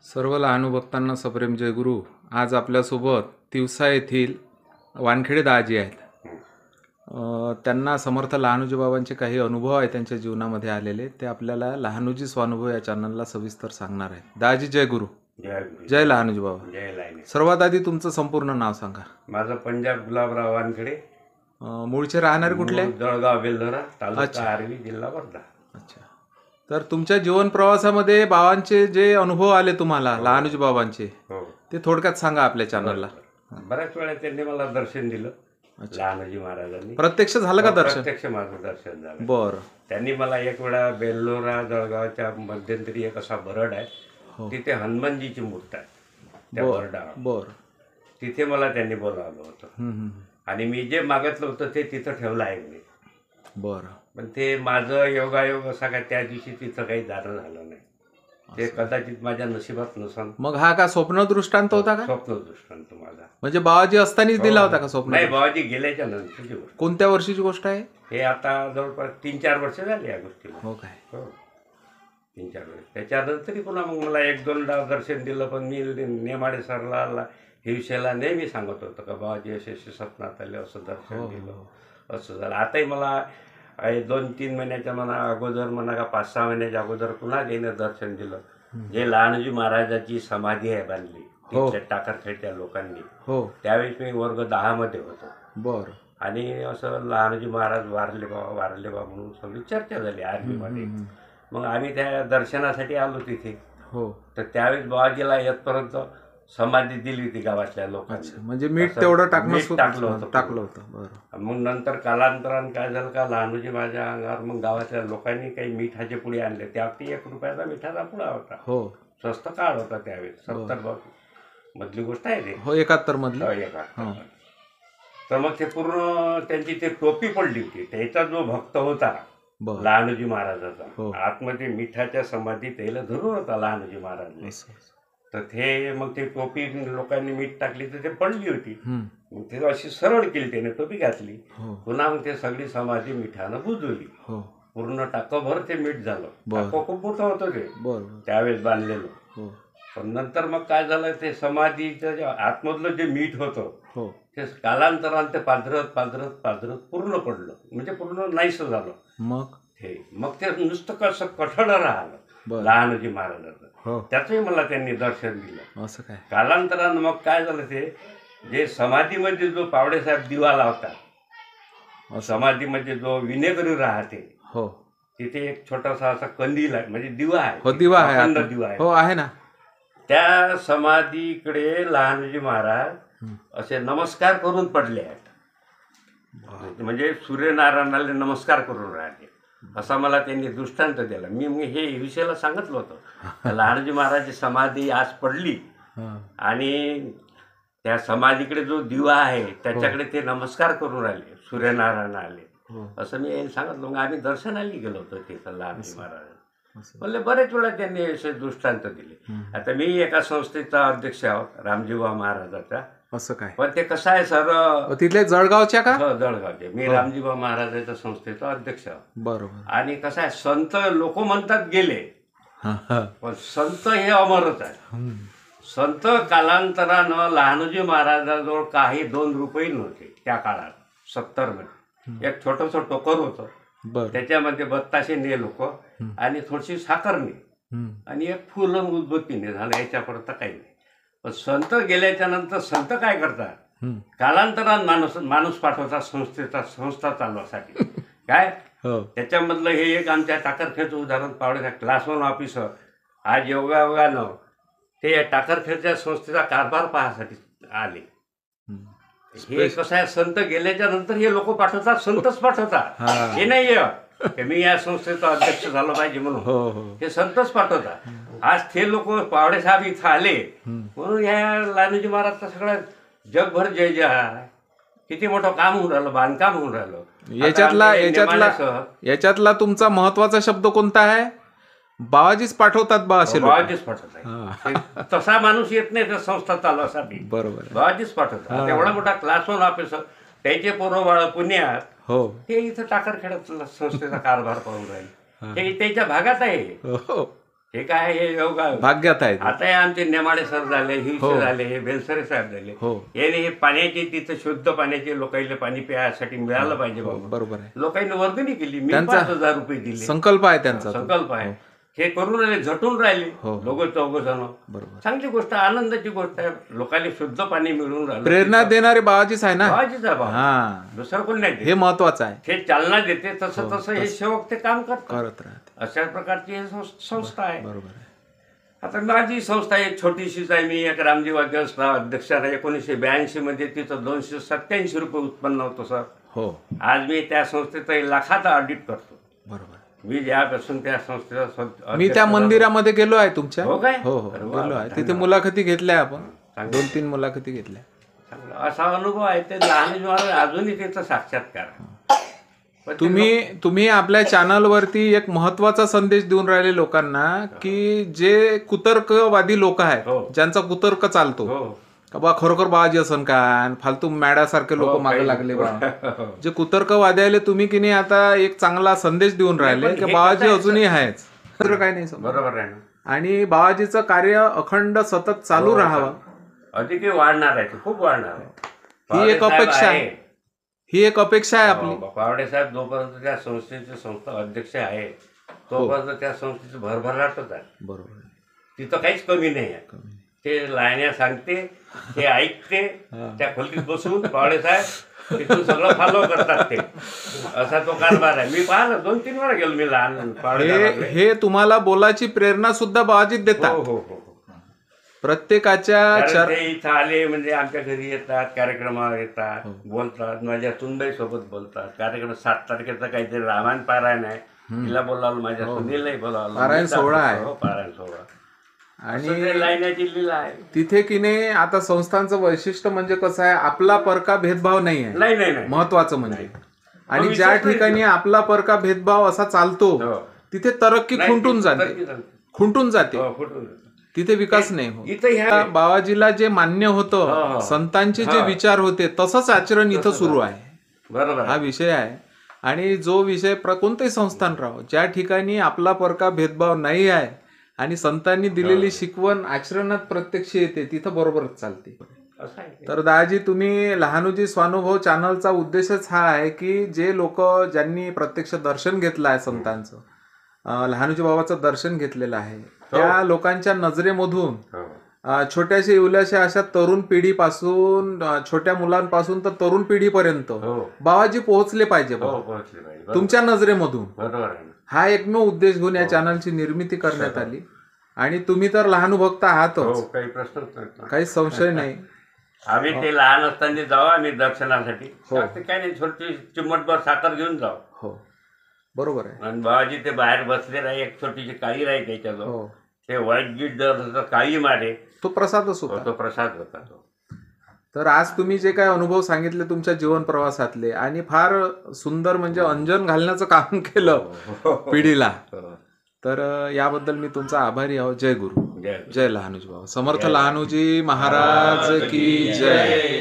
सर्व लहानू भक्तांना सप्रेम जय गुरु. आज आपल्यासोबत तिवसा येथील वानखेडे दाजी आहेत. त्यांना समर्थ लहानूजी बाबांचे काही अनुभव आहेत त्यांच्या जीवनामध्ये आलेले, ते आपल्याला लहानूजी स्वानुभव या चॅनलला सविस्तर सांगणार आहेत. दाजी जय गुरु. जय गुरु. जय लहानूजी बाबा. जय लाईने. सर्वात आधी तुमचं संपूर्ण नाव सांगा. माझं पंजाब गुलाबराव वानखेडे. मूळचे राहणारे कुठले? जळगाव बेल्लोरा, तालुका आर्वी, जिल्हा वर्धा. अच्छा. तर तुमच्या जीवन प्रवासामध्ये बाबांचे जे अनुभव आले तुम्हाला, लहानूजी बाबांचे, हो, ते थोडक्यात सांगा आपल्या चॅनलला. बऱ्याच वेळा त्यांनी मला दर्शन दिलं. लहानूजी महाराजांनी प्रत्यक्ष झालं का दर्शन? प्रत्यक्ष माझं दर्शन झालं. बरं. त्यांनी मला एक वेळा बेल्लोरा जळगावच्या मध्यंतरी एक असा बरड आहे, तिथे हनुमानजीची मूर्त आहे त्या बरडावर. बरं. तिथे मला त्यांनी बोलावलं होतं आणि मी जे मागितलं होतं ते तिथं ठेवलं आहे मी. बरं. पण ते माझं योगायोग असा काय त्या दिवशी तिथं काही जाणं झालं नाही. ते कदाचित माझ्या नशिबात नसन. मग हा का स्वप्न दृष्टांत होता का? स्वप्न दृष्टांत माझा. म्हणजे बाबाजी असतानाच दिला होता का स्वप्न? नाही, बाबाजी गेल्याच्या नंतरची गोष्ट. कोणत्या वर्षीची गोष्ट आहे? हे आता जवळपास 3-4 वर्ष झाली या गोष्टीला. हो काय? हो, 3-4 वर्ष. त्याच्यानंतरही पुन्हा मग मला 1-2दा दर्शन दिलं. पण मी नेमाडे सरला हे विषयाला नेहमी सांगत होतं का बाबाजी असे स्वप्नात आले, असं दर्शन दिलं, असं झालं. आताही मला 2-3 महिन्याच्या अगोदर म्हणा का 5-6 महिन्याच्या अगोदर पुन्हा त्यानं दर्शन दिलं. जे लहानूजी महाराजाची समाधी आहे बांधली तिथल्या टाकरखेडच्या लोकांनी, त्यावेळेस मी वर्ग 10 मध्ये होतो. बरं. आणि असं लहानूजी महाराज वारले बा म्हणून सगळी चर्चा झाली आर्मीमध्ये. मग आम्ही त्या दर्शनासाठी आलो तिथे. तर त्यावेळेस बाबाजीला येतपर्यंत समाधी दिली होती गावातल्या लोकांनी. म्हणजे मीठ तेवढं टाकलं होतं. बरं. मग नंतर कालांतरानं काय झालं का लहानूजी माझ्या अंगावर मग गावातल्या लोकांनी काही मिठाचे पुढे आणले. त्यावरती 1 रुपयाचा मिठाचा पुडा होता. स्वस्त काळ होता त्यावेळेस. 70 मधली गोष्ट आहे ते. 71 मधली. 71. तर मग ते पूर्ण त्यांची ते टोपी पडली होती. त्याचा जो भक्त होता लहानूजी महाराजाचा, आतमध्ये मिठाच्या समाधी त्याला धरून होता लहानूजी महाराज. तर ते मग ते टोपी लोकांनी मीठ टाकली तर ते पडली होती. मग ते अशी सरळ केली, त्याने टोपी घातली. पुन्हा मग ते सगळी समाधी मिठानं बुजवली. पूर्ण टाकभर ते मीठ झालं. टाकं खूप मोठं होतं ते त्यावेळेस बांधलेलं. पण नंतर मग काय झालं, ते समाधीचं जे आतमधलं जे मीठ होतं ते कालांतरानं ते पाजरत पूर्ण पडलं. म्हणजे पूर्ण नाहीसं झालं. मग ते नुसतं कसं कठड राहिलं लहानूजी महाराजाचं. त्याचंही मला त्यांनी दर्शन दिलं. असं काय? कालांतरानं मग काय झालं, ते जे समाधीमध्ये जो पावडेसाहेब दिवा लावतात, समाधीमध्ये जो विनेगरी राहते, तिथे एक छोटासा असा कंदील आहे, म्हणजे दिवा आहे. दिवा आहे ना. त्या समाधीकडे लहानूजी महाराज असे नमस्कार करून पडले आहेत. म्हणजे सूर्यनारायणाला नमस्कार करून राहिले, असा मला त्यांनी दृष्टांत दिला. मी हे विषयाला सांगितलं होतं. लहानूजी महाराजची समाधी आज पडली आणि त्या समाधीकडे जो दिवा आहे त्याच्याकडे ते नमस्कार करून राहिले, सूर्यनारायण आले, असं मी सांगितलं. मग आम्ही दर्शनाला गेलो होतो तिथं लहानूजी महाराज. म्हणजे बरेच वेळा त्यांनी असे दृष्टांत दिले. आता मी एका संस्थेचा अध्यक्ष आहोत, रामजीबा महाराजाचा. असं काय? पण ते कसं आहे सर, तिथले जळगावच्या का? जळगावचे. मी रामजीबा महाराजाच्या संस्थेचा अध्यक्ष आहोत. बरोबर. आणि कसं आहे, संत लोक म्हणतात गेले, पण संत हे अमरच आहे. संत कालांतरानं लहानूजी महाराजाजवळ काही 2 रुपये नव्हते त्या काळात. 70 मध्ये एक छोटंसं टोकर होतं, त्याच्यामध्ये 82 ने लोक आणि थोडीशी साखर ने आणि एक फुल उदबत्तीने झालं, याच्यापर्यंत काही नाही. पण संत गेल्याच्या नंतर संत काय करतात, कालांतरात माणूस पाठवतात संस्था चालवासाठी. काय त्याच्यामधलं हे एक आमच्या टाकरखेडचं उदाहरण, पावडे क्लास 1 ऑफिसर आज योगायोगानं ते टाकरखेडच्या संस्थेचा कारभार पाहण्यासाठी आले. हे कसं आहे, संत गेल्याच्या नंतर हे लोक पाठवतात, संतच पाठवतात. हे नाही मी या संस्थेचा अध्यक्ष झालो पाहिजे म्हणून, हे संतच पाठवतात. आज ते लोक पावडे साहेब इथं आले म्हणून या लहानूजी महाराजचा सगळं जगभर जय जय आहे. किती मोठं काम होऊन राहिलं, बांधकाम होऊन राहिलं. याच्यातला तुमचा महत्वाचा शब्द कोणता आहे? बाबाजीच पाठवतात. बाबाजीच पाठवतात. तसा माणूस येत नाही त्या संस्था चालवासाठी. बरोबर. बाबाजीच पाठवतात. एवढा मोठा क्लास 1 ऑफिसर, त्याचे पोरं पुण्यात, ते इथं टाकरखेड्यात संस्थेचा कारभार करून राहील. ते त्याच्या भागात आहे. हे काय हे योग आहे. भाग्यात आहे ते. आता हे आमचे नेमाडे सर झाले, हो. हिवसे झाले, हे बेलसरे साहेब झाले, हो याने हे पाण्याची तिथं शुद्ध पाण्याचे लोकांना पाणी प्यायसाठी मिळालं पाहिजे बाबा. बरोबर आहे. लोकांनी वर्गणी केली, मी त्यांचा 5,000 रुपये दिले. संकल्प आहे त्यांचा तो. संकल्प आहे. हे करून राहिले, झटून राहिले हो. दोघं चौघ जण. बरोबर. चांगली गोष्ट, आनंदाची गोष्ट आहे. लोकांनी शुद्ध पाणी मिळून राहिलं. प्रेरणा देणारे बाबाजीच आहे ना. बाबाजीच आहे बाबा, हा, दुसरं कोण नाही. हे महत्वाचं आहे. हे चालना देते, तसं तसं हे सेवक ते काम करतात. करत राहते. अशा प्रकारची हे संस्था आहे. बरोबर आहे. आता माझी संस्था एक छोटीशीच आहे. मी एक रामजी वाद्य अध्यक्ष आहे. 1982 मध्ये तिथं 287 रुपये उत्पन्न होतं सर. हो आज मी त्या संस्थेचं 1 लाखाचा ऑडिट करतो. बरोबर. मी ज्यापासून त्या संस्थेचा मी त्या मंदिरामध्ये गेलो आहे तुमच्या. हो काय? हो हो अरे वा, गेलो आहे. तिथे धन्यवाद. मुलाखती घेतल्या आपण. चांगलं. 2-3 मुलाखती घेतल्या. चांगला असा अनुभव आहे. ते लहान महाराज अजूनही त्याचा साक्षात्कार आहे. पण ते तुम्ही आपल्या चॅनलवरती एक महत्वाचा संदेश देऊन राहिले लोकांना की जे कुतर्कवादी लोक आहेत, हो. ज्यांचा कुतर्क चालतो, हो का बा खरोखर बाबाजी असन का, फालतू मॅडासारखे लोक हो, मागे काही- लागले बा, हो. जे कुतर्कवादी आले, तुम्ही की नाही आता एक चांगला संदेश देऊन राहिले पण की हे बाबाजी कसं आहे, अजूनही आहेच. दुसरं काही नाही समजा. बरोबर आहे ना. आणि बाबाजीचं कार्य अखंड सतत चालू हो, राहावं, अधिक वाढणार आहे. ते खूप वाढणार आहे. ही एक पावडे साहेब अपेक्षा आहे. ही एक अपेक्षा आहे आपली. पावडे साहेब जोपर्यंत त्या संस्थेचे संस्था अध्यक्ष आहे तोपर्यंत त्या संस्थेचं भरभराटच आहे. बरोबर आहे. तिथं काहीच कमी नाही आहे. ते लायण्या सांगते, ते ऐकते, त्या खोलीत बसून पावडे साहेब तिथून सगळं फॉलो करतात. ते असा तो कारभार आहे. मी पाहिलं 2-3 वेळा गेलो मी लहान पावडे साहेबाकडे. हे तुम्हाला बोलायची प्रेरणा सुद्धा बाबाजीत हो देतात. हो हो. प्रत्येकाच्या कारण ते इथं आले म्हणजे आमच्या घरी येतात, कार्यक्रमावर येतात, बोलतात, माझ्या सुनबाई सोबत बोलतात. कार्यक्रम 7 तारखेचा काहीतरी रामायण पारायण आहे, तिला बोलावलं, माझ्या सुनीलाही बोलावलं. पारायण सोहळा आहे. हो, पारायण सोहळा. आणि असं ते लायण्याची लीला आहे. तिथे की नाही आता संस्थांचं वैशिष्ट्य म्हणजे कसं आहे, आपला परका भेदभाव नाही आहे. नाही नाही नाही. महत्वाचं म्हणजे. आणि मग ज्या विशेष नाही ठिकाणी आपला परका भेदभाव असा चालतो हो. तिथे तरक्की नाही, खुंटून जाते. तरकी झाली. खुंटून जाते. हो, कुठून? तिथे विकास नाही होत. इथं ह्या बाबाजीला जे मान्य हो, होतं, हो. संतांचे जे हा. विचार होते, तसंच आचरण इथं सुरू आहे. बरोबर हा आहे. विषय आहे. आणि जो विषय कोणतंही संस्थान राहो, ज्या ठिकाणी आपला परका भेदभाव नाही आहे आणि संतांनी दिलेली शिकवण आचरणात प्रत्यक्ष येते, तिथं बरोबरच चालते. असं आहे. तर दादाजी, तुम्ही लहानोजी स्वानुभव चॅनलचा उद्देशच हा आहे की जे लोक ज्यांनी प्रत्यक्ष दर्शन घेतलं आहे संतांचं, लहानोजी बाबाचं दर्शन घेतलेलं आहे, त्या लोकांच्या नजरेमधून हो. छोट्याशा इवल्याशा अशा तरुण पिढीपासून, छोट्या मुलांपासून तर तरुण पिढीपर्यंत हो. बाबाजी पोहोचले पाहिजे हो, बाबा. पोहोचले पाहिजे. बरोबर. तुमच्या नजरेमधून बरोबर आहे ना. हा एकमेव उद्देश घेऊन या चॅनलची निर्मिती करण्यात आली. आणि तुम्ही तर लहानुभक्त हो, आहातच, काही प्रश्नच नाही. काही संशय नाही. आम्ही ते लहान असताना जाऊ आम्ही दर्शनासाठी. ते काय नाही, छोटी चिमटभर साखर घेऊन जाऊ. हो, बरोबर आहे. आणि बाबाजी ते बाहेर बसले राही, एक छोटीशी काळी राही त्याच्याजवळ. हो, ते वाईट गीत जर काळी मारे, तो प्रसादच होता. तो प्रसाद होता तो. तर आज तुम्ही जे काय अनुभव सांगितले तुमच्या जीवन प्रवासातले, आणि फार सुंदर म्हणजे अंजन घालण्याचं काम केलं पिढीला, तर याबद्दल मी तुमचा आभारी आहो. जय गुरु, जय जय लहानोजी बाबा. समर्थ लहानोजी महाराज की जय.